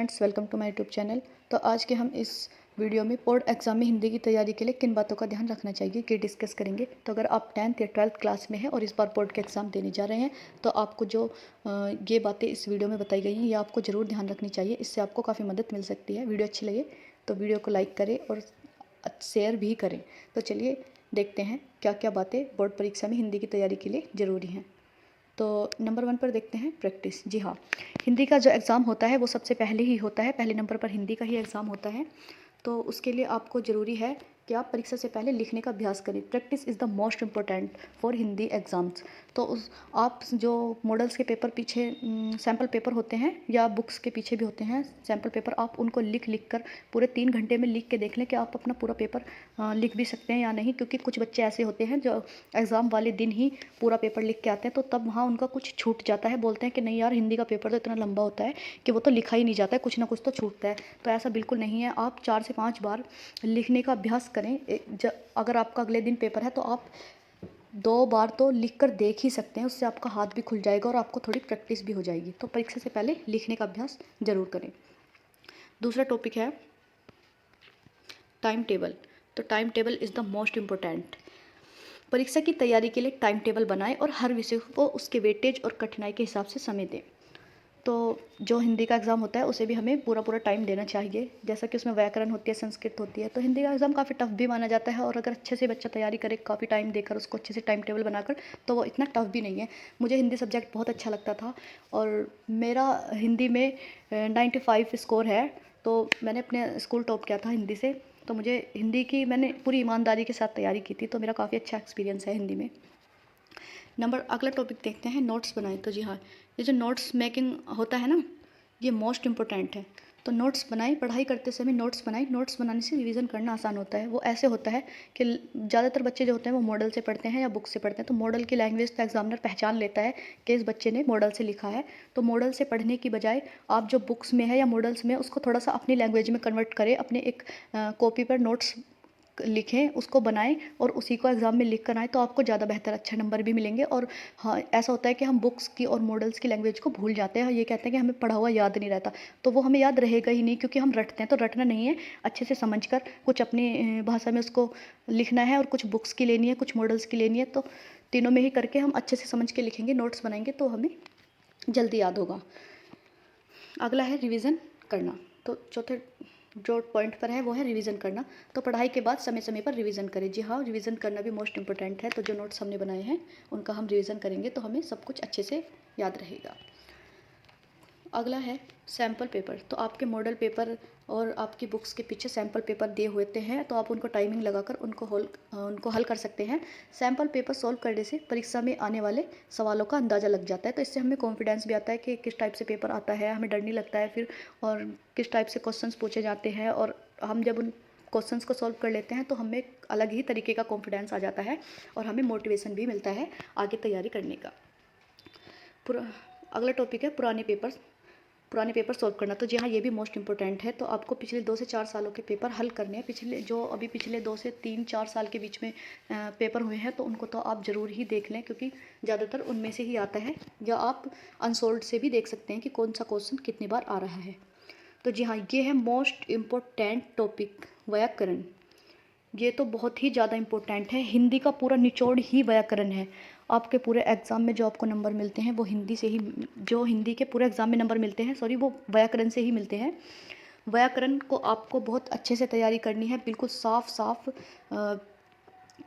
Friends, welcome to my YouTube channel. तो आज के हम इस वीडियो में बोर्ड एग्जाम में हिंदी की तैयारी के लिए किन बातों का ध्यान रखना चाहिए ये डिस्कस करेंगे। तो अगर आप 10th या 12th क्लास में हैं और इस बार बोर्ड के एग्ज़ाम देने जा रहे हैं तो आपको जो ये बातें इस वीडियो में बताई गई हैं ये आपको ज़रूर ध्यान रखनी चाहिए। इससे आपको काफ़ी मदद मिल सकती है। वीडियो अच्छी लगे तो वीडियो को लाइक करें और शेयर भी करें। तो चलिए देखते हैं क्या क्या बातें बोर्ड परीक्षा में हिंदी की तैयारी के लिए ज़रूरी हैं। तो नंबर 1 पर देखते हैं प्रैक्टिस। जी हाँ, हिंदी का जो एग्ज़ाम होता है वो सबसे पहले ही होता है, पहले नंबर पर हिंदी का ही एग्ज़ाम होता है। तो उसके लिए आपको ज़रूरी है कि आप परीक्षा से पहले लिखने का अभ्यास करें। Practice is the most important for Hindi exams. तो उस आप जो मॉडल्स के पेपर पीछे सैम्पल पेपर होते हैं या बुक्स के पीछे भी होते हैं सैम्पल पेपर, आप उनको लिख कर पूरे 3 घंटे में लिख के देख लें कि आप अपना पूरा पेपर लिख भी सकते हैं या नहीं। क्योंकि कुछ बच्चे ऐसे होते हैं जो एग्ज़ाम वाले दिन ही पूरा पेपर लिख के आते हैं, तो तब वहाँ उनका कुछ छूट जाता है। बोलते हैं कि नहीं यार, हिंदी का पेपर तो इतना लंबा होता है कि वो तो लिखा ही नहीं जाता है, कुछ ना कुछ तो छूटता है। तो ऐसा बिल्कुल नहीं है। आप 4 से 5 बार लिखने का अभ्यास करें। अगर आपका अगले दिन पेपर है तो आप 2 बार तो लिख कर देख ही सकते हैं। उससे आपका हाथ भी खुल जाएगा और आपको थोड़ी प्रैक्टिस भी हो जाएगी। तो परीक्षा से पहले लिखने का अभ्यास ज़रूर करें। दूसरा टॉपिक है टाइम टेबल। तो time table is the most important. परीक्षा की तैयारी के लिए टाइम टेबल बनाएं और हर विषय को उसके वेटेज और कठिनाई के हिसाब से समय दें। तो जो हिंदी का एग्ज़ाम होता है उसे भी हमें पूरा पूरा टाइम देना चाहिए। जैसा कि उसमें व्याकरण होती है, संस्कृत होती है, तो हिंदी का एग्ज़ाम काफ़ी टफ भी माना जाता है। और अगर अच्छे से बच्चा तैयारी करे, काफ़ी टाइम देकर, उसको अच्छे से टाइम टेबल बनाकर, तो वो इतना टफ भी नहीं है। मुझे हिंदी सब्जेक्ट बहुत अच्छा लगता था और मेरा हिंदी में 95 स्कोर है। तो मैंने अपने स्कूल टॉप किया था हिंदी से। तो मुझे हिंदी की मैंने पूरी ईमानदारी के साथ तैयारी की थी, तो मेरा काफ़ी अच्छा एक्सपीरियंस है हिंदी में। अगला टॉपिक देखते हैं नोट्स बनाएं। तो जी हाँ, ये जो नोट्स मेकिंग होता है ना, ये मोस्ट इम्पोर्टेंट है। तो नोट्स बनाएं, पढ़ाई करते समय नोट्स बनाएं। नोट्स बनाने से रिवीजन करना आसान होता है। वो ऐसे होता है कि ज़्यादातर बच्चे जो होते हैं वो मॉडल से पढ़ते हैं या बुक से पढ़ते हैं। तो मॉडल की लैंग्वेज तो एग्जामिनर पहचान लेता है कि इस बच्चे ने मॉडल से लिखा है। तो मॉडल से पढ़ने की बजाय आप जो बुक्स में है या मॉडल्स में, उसको थोड़ा सा अपनी लैंग्वेज में कन्वर्ट करें। अपने एक कॉपी पर नोट्स लिखें, उसको बनाएं और उसी को एग्ज़ाम में लिख कर आएँ, तो आपको ज़्यादा बेहतर अच्छा नंबर भी मिलेंगे। और हाँ, ऐसा होता है कि हम बुक्स की और मॉडल्स की लैंग्वेज को भूल जाते हैं। ये कहते हैं कि हमें पढ़ा हुआ याद नहीं रहता, तो वो हमें याद रहेगा ही नहीं, क्योंकि हम रटते हैं। तो रटना नहीं है, अच्छे से समझ कर कुछ अपनी भाषा में उसको लिखना है और कुछ बुक्स की लेनी है, कुछ मॉडल्स की लेनी है। तो तीनों में ही करके हम अच्छे से समझ के लिखेंगे, नोट्स बनाएंगे, तो हमें जल्दी याद होगा। अगला है रिवीजन करना। तो चौथे जो पॉइंट पर है वो है रिवीजन करना। तो पढ़ाई के बाद समय समय पर रिवीजन करें। जी हाँ, रिवीजन करना भी मोस्ट इंपॉर्टेंट है। तो जो नोट्स हमने बनाए हैं उनका हम रिवीजन करेंगे तो हमें सब कुछ अच्छे से याद रहेगा। अगला है सैम्पल पेपर। तो आपके मॉडल पेपर और आपकी बुक्स के पीछे सैम्पल पेपर दिए होते हैं, तो आप उनको टाइमिंग लगाकर उनको हल कर सकते हैं। सैम्पल पेपर सॉल्व करने से परीक्षा में आने वाले सवालों का अंदाज़ा लग जाता है। तो इससे हमें कॉन्फिडेंस भी आता है कि किस टाइप से पेपर आता है, हमें डर नहीं लगता है फिर, और किस टाइप से क्वेश्चंस पूछे जाते हैं। और हम जब उन क्वेश्चंस को सॉल्व कर लेते हैं तो हमें एक अलग ही तरीके का कॉन्फिडेंस आ जाता है और हमें मोटिवेशन भी मिलता है आगे तैयारी करने का। अगला टॉपिक है पुराने पेपर सॉल्व करना। तो जी हाँ, ये भी मोस्ट इंपॉर्टेंट है। तो आपको पिछले 2 से 4 सालों के पेपर हल करने हैं। पिछले 2 से 3-4 साल के बीच में पेपर हुए हैं, तो उनको तो आप ज़रूर ही देख लें, क्योंकि ज़्यादातर उनमें से ही आता है। या आप अनसोल्ड से भी देख सकते हैं कि कौन सा क्वेश्चन कितनी बार आ रहा है। तो जी हाँ, ये है मोस्ट इम्पोर्टेंट टॉपिक व्याकरण। ये तो बहुत ही ज़्यादा इम्पोर्टेंट है। हिंदी का पूरा निचोड़ ही व्याकरण है। आपके पूरे एग्ज़ाम में जो आपको नंबर मिलते हैं वो हिंदी के पूरे एग्ज़ाम में नंबर मिलते हैं, वो व्याकरण से ही मिलते हैं। व्याकरण को आपको बहुत अच्छे से तैयारी करनी है, बिल्कुल साफ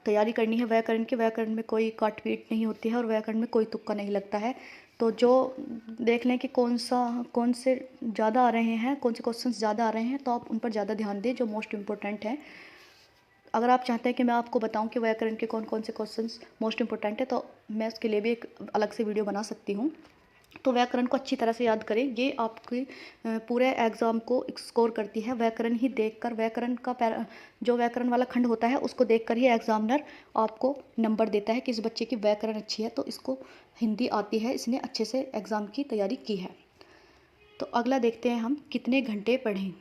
तैयारी करनी है व्याकरण में कोई काट पीट नहीं होती है और व्याकरण में कोई तुक्का नहीं लगता है। तो जो देख लें कि कौन से ज़्यादा आ रहे हैं, कौन से क्वेश्चन ज़्यादा आ रहे हैं, तो आप उन पर ज़्यादा ध्यान दें जो मोस्ट इम्पोर्टेंट है। अगर आप चाहते हैं कि मैं आपको बताऊं कि व्याकरण के कौन कौन से क्वेश्चंस मोस्ट इंपॉर्टेंट है, तो मैं उसके लिए भी एक अलग से वीडियो बना सकती हूं। तो व्याकरण को अच्छी तरह से याद करें, ये आपकी पूरे एग्ज़ाम को स्कोर करती है। व्याकरण ही देखकर, जो व्याकरण वाला खंड होता है उसको देखकर ही एग्जामिनर आपको नंबर देता है कि इस बच्चे की व्याकरण अच्छी है, तो इसको हिंदी आती है, इसने अच्छे से एग्ज़ाम की तैयारी की है। तो अगला देखते हैं हम कितने घंटे पढ़ें।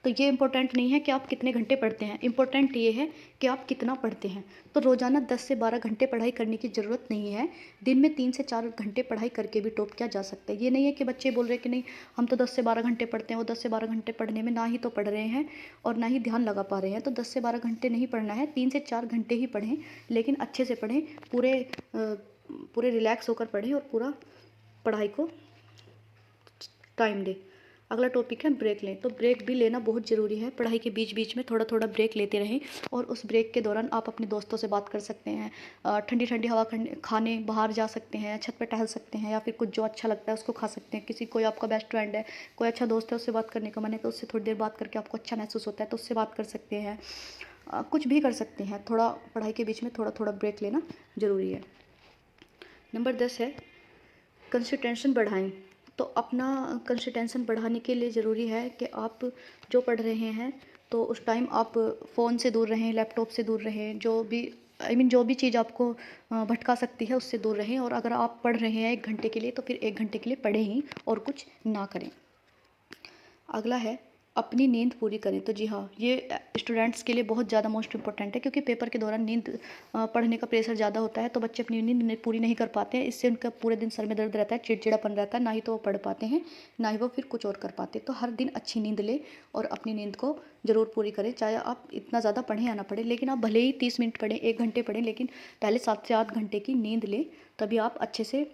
तो ये इम्पोर्टेंट नहीं है कि आप कितने घंटे पढ़ते हैं, इम्पोर्टेंट ये है कि आप कितना पढ़ते हैं। तो रोज़ाना 10 से 12 घंटे पढ़ाई करने की ज़रूरत नहीं है, दिन में 3 से 4 घंटे पढ़ाई करके भी टॉप किया जा सकता है। ये नहीं है कि बच्चे बोल रहे हैं कि नहीं हम तो 10 से 12 घंटे पढ़ते हैं, वो 10 से 12 घंटे पढ़ने में ना ही तो पढ़ रहे हैं और ना ही ध्यान लगा पा रहे हैं। तो 10 से 12 घंटे नहीं पढ़ना है, 3 से 4 घंटे ही पढ़ें, लेकिन अच्छे से पढ़ें, पूरे रिलैक्स होकर पढ़ें और पूरा पढ़ाई को टाइम दें। अगला टॉपिक है ब्रेक लें। तो ब्रेक भी लेना बहुत ज़रूरी है। पढ़ाई के बीच बीच में थोड़ा थोड़ा ब्रेक लेते रहें और उस ब्रेक के दौरान आप अपने दोस्तों से बात कर सकते हैं, ठंडी ठंडी हवा खाने बाहर जा सकते हैं, छत पर टहल सकते हैं, या फिर कुछ जो अच्छा लगता है उसको खा सकते हैं। किसी कोई आपका बेस्ट फ्रेंड है, कोई अच्छा दोस्त है, उससे बात करने का मन है तो उससे थोड़ी देर बात करके आपको अच्छा महसूस होता है तो उससे बात कर सकते हैं। कुछ भी कर सकते हैं, थोड़ा पढ़ाई के बीच में थोड़ा थोड़ा ब्रेक लेना ज़रूरी है। नंबर 10 है कंसंट्रेशन बढ़ाएं। तो अपना कंसंट्रेशन बढ़ाने के लिए ज़रूरी है कि आप जो पढ़ रहे हैं तो उस टाइम आप फ़ोन से दूर रहें, लैपटॉप से दूर रहें, जो भी जो भी चीज़ आपको भटका सकती है उससे दूर रहें। और अगर आप पढ़ रहे हैं 1 घंटे के लिए तो फिर 1 घंटे के लिए पढ़ें ही और कुछ ना करें। अगला है अपनी नींद पूरी करें। तो जी हाँ, ये स्टूडेंट्स के लिए बहुत ज़्यादा मोस्ट इम्पोर्टेंट है, क्योंकि पेपर के दौरान पढ़ने का प्रेशर ज़्यादा होता है तो बच्चे अपनी नींद पूरी नहीं कर पाते हैं। इससे उनका पूरे दिन सर में दर्द रहता है, चिड़चिड़ापन रहता है, ना ही तो वो पढ़ पाते हैं, ना ही वो फिर कुछ और कर पाते। तो हर दिन अच्छी नींद लें और अपनी नींद को ज़रूर पूरी करें, चाहे आप इतना ज़्यादा पढ़ें या ना पढ़ें। लेकिन आप भले ही 30 मिनट पढ़ें, 1 घंटे पढ़ें, लेकिन पहले 7 से 8 घंटे की नींद लें, तभी आप अच्छे से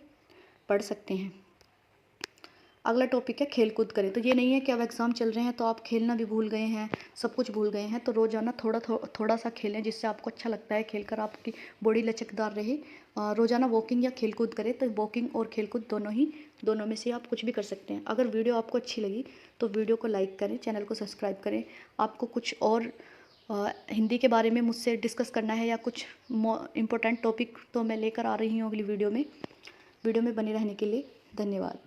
पढ़ सकते हैं। अगला टॉपिक है खेल कूद करें। तो ये नहीं है कि अब एग्ज़ाम चल रहे हैं तो आप खेलना भी भूल गए हैं, सब कुछ भूल गए हैं। तो रोज़ाना थोड़ा सा खेलें जिससे आपको अच्छा लगता है, खेलकर आपकी बॉडी लचकदार रहे। रोज़ाना वॉकिंग या खेल कूद करें। तो वॉकिंग और खेल कूद दोनों में से आप कुछ भी कर सकते हैं। अगर वीडियो आपको अच्छी लगी तो वीडियो को लाइक करें, चैनल को सब्सक्राइब करें। आपको कुछ और हिंदी के बारे में मुझसे डिस्कस करना है या कुछ इम्पोर्टेंट टॉपिक तो मैं लेकर आ रही हूँ अगली वीडियो में बने रहने के लिए धन्यवाद।